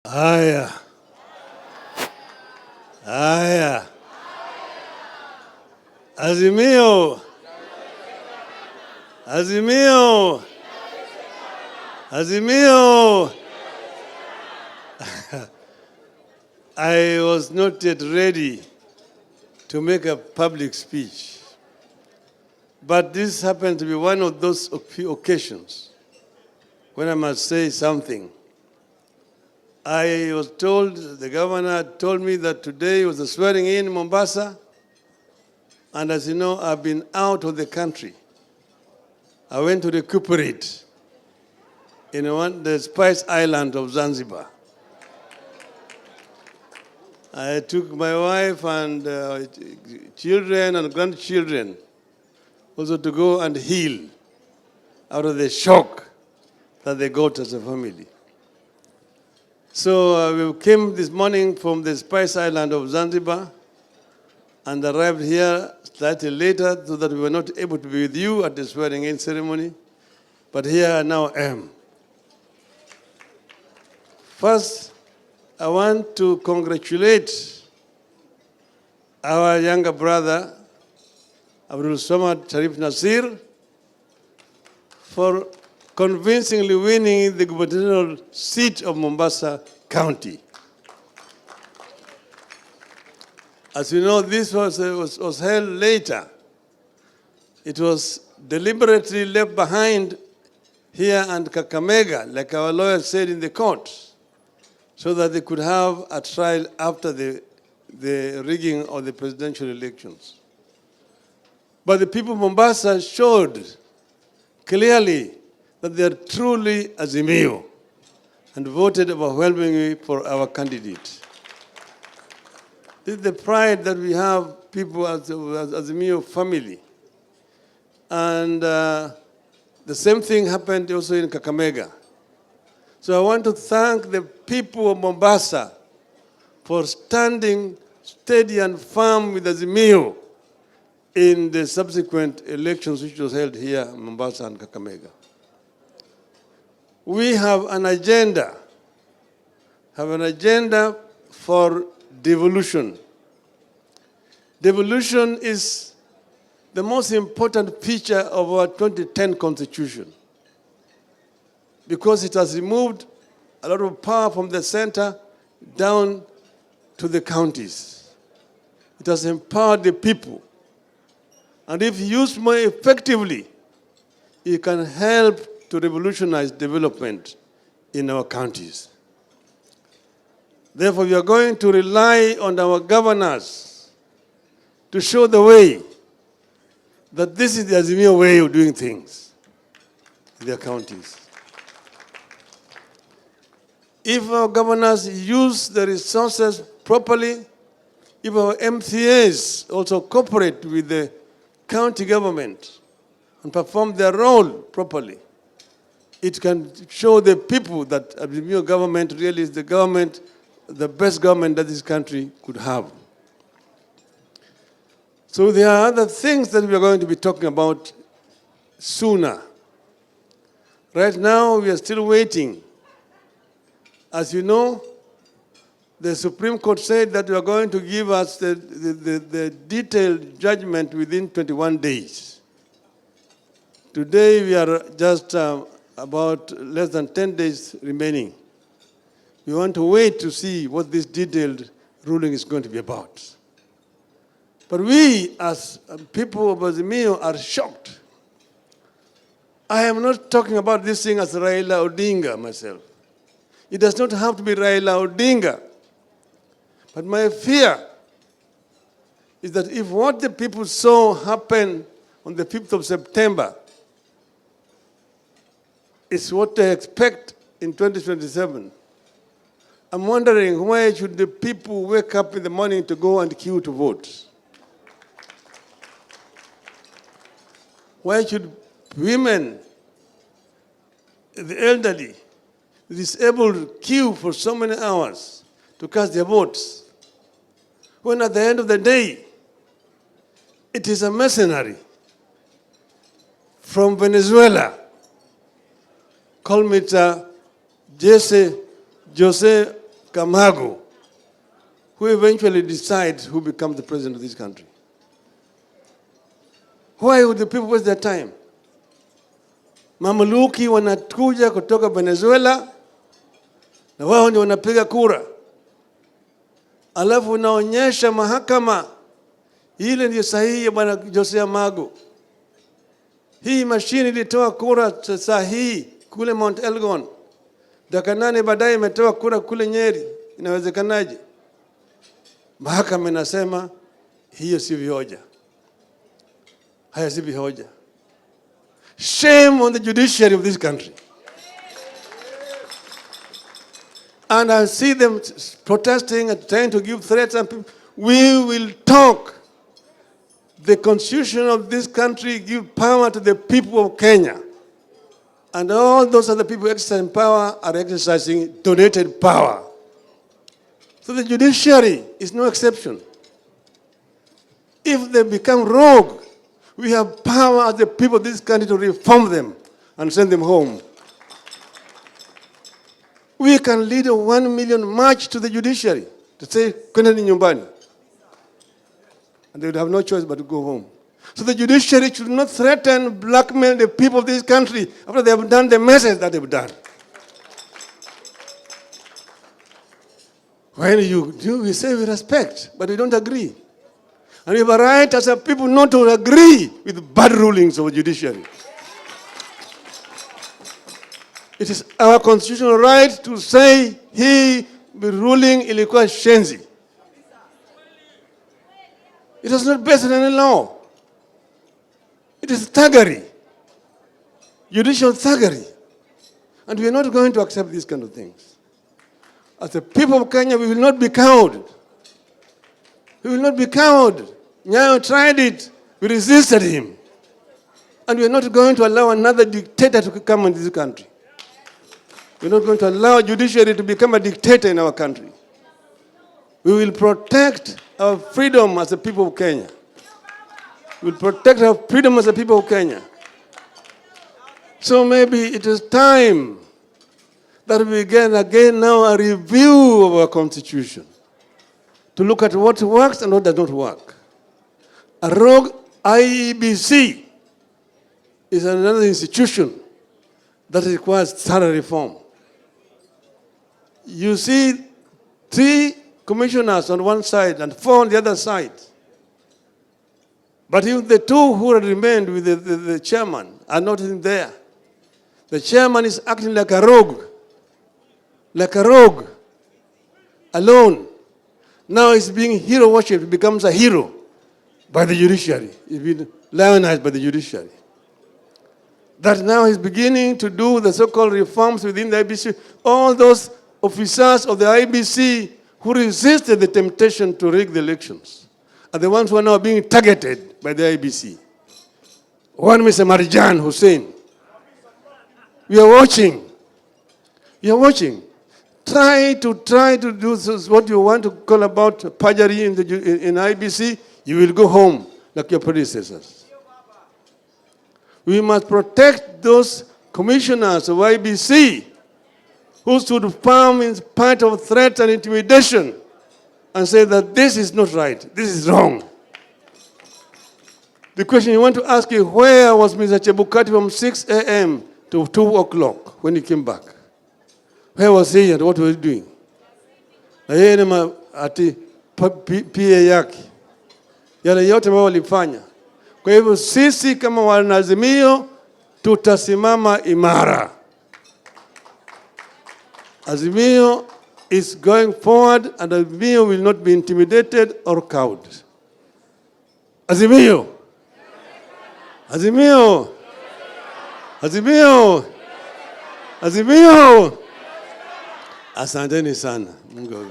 Haya, haya, Azimio, Azimio, Azimio. I was not yet ready to make a public speech, but this happened to be one of those occasions when I must say something. I was told, the governor told me that today was the swearing in Mombasa, and as you know, I've been out of the country. I went to recuperate in the Spice Island of Zanzibar. I took my wife and children and grandchildren also to go and heal out of the shock that they got as a family. So we came this morning from the Spice Island of Zanzibar and arrived here slightly later so that we were not able to be with you at the swearing-in ceremony. But here I now am. First, I want to congratulate our younger brother, Abdul Samad Sharif Nasir, for convincingly winning the gubernatorial seat of Mombasa County. As you know, this was held later. It was deliberately left behind here and Kakamega, like our lawyer said in the court, so that they could have a trial after the rigging of the presidential elections. But the people of Mombasa showed clearly that they are truly Azimio and voted overwhelmingly for our candidate. This is the pride that we have, people as Azimio family. And the same thing happened also in Kakamega. So I want to thank the people of Mombasa for standing steady and firm with Azimio in the subsequent elections which was held here in Mombasa and Kakamega. We have an agenda for devolution. Devolution is the most important feature of our 2010 Constitution because it has removed a lot of power from the center down to the counties. It has empowered the people. And if used more effectively, it can help to revolutionize development in our counties. Therefore, we are going to rely on our governors to show the way that this is the Azimio way of doing things in their counties. If our governors use the resources properly, if our MCAs also cooperate with the county government and perform their role properly, it can show the people that Azimio government really is the government, the best government that this country could have. So there are other things that we are going to be talking about sooner. Right now, we are still waiting. As you know, the Supreme Court said that we are going to give us the detailed judgment within 21 days. Today, we are just about less than 10 days remaining. We want to wait to see what this detailed ruling is going to be about. But we, as people of Azimio, are shocked. I am not talking about this thing as Raila Odinga myself. It does not have to be Raila Odinga. But my fear is that if what the people saw happen on the 5th of September is what they expect in 2027, I'm wondering why should the people wake up in the morning to go and queue to vote? Why should women, the elderly, the disabled queue for so many hours to cast their votes, when at the end of the day, it is a mercenary from Venezuela, call it Jose Kamago, who eventually decides who becomes the president of this country. Why would the people waste their time? Mamluki wanakuja kutoka Venezuela na wao ndio wanapiga kura. Alafu unaonyesha mahakama ile ndio sahihi ya bwana Josea Magu. Hii mashini ilitoa kura sahihi kule Mount Elgon. Dakika 8 baadaye imetoa kura kule Nyeri. Inawezekanaje? Mahakama inasema hiyo si hoja. Haya si hoja. Shame on the judiciary of this country. And I see them protesting and trying to give threats and people. We will talk. The constitution of this country gives power to the people of Kenya. And all those other people exercising power are exercising donated power. So the judiciary is no exception. If they become rogue, we have power as the people of this country to reform them and send them home. We can lead a 1 million march to the judiciary to say, "Kwendeni nyumbani." And they would have no choice but to go home. So the judiciary should not threaten, blackmail the people of this country after they have done the message that they've done. When you do, we say we respect, but we don't agree. And we have a right as a people not to agree with bad rulings of the judiciary. It is our constitutional right to say hii ruling ilikuwa shenzi. It is not based on any law. It is thuggery, judicial thuggery. And we are not going to accept these kind of things. As the people of Kenya, we will not be cowed. We will not be cowed. Nyayo tried it. We resisted him. And we are not going to allow another dictator to come into this country. We are not going to allow judiciary to become a dictator in our country. We will protect our freedom as the people of Kenya. We will protect our freedom as the people of Kenya. So maybe it is time that we begin again now a review of our constitution to look at what works and what does not work. A rogue IEBC is another institution that requires thorough reform. You see 3 commissioners on one side and 4 on the other side. But even the 2 who remained with the chairman are not in there. The chairman is acting like a rogue alone. Now he's being hero worshipped. He becomes a hero by the judiciary. He's been lionized by the judiciary. That now he's beginning to do the so-called reforms within the IBC. All those officers of the IBC who resisted the temptation to rig the elections are the ones who are now being targeted by the IBC. One Mr. Marjan Hussein. We are watching. You are watching. Try to do what you want to call about perjury in IBC. You will go home like your predecessors. We must protect those commissioners of IBC who stood firm in spite of threat and intimidation and say that this is not right, this is wrong. The question you want to ask is, where was Mr. Chebukati from 6 a.m. to 2 o'clock when he came back? Where was he and what was he doing? Na yeye ni ati PA yake. Yale yote ambao walifanya. Kwa hivyo sisi kama wanazimio tutasimama imara. Azimio is going forward and Azimio will not be intimidated or cowed. Azimio. Azimio. Azimio. Azimio. Asanteni sana. Mungu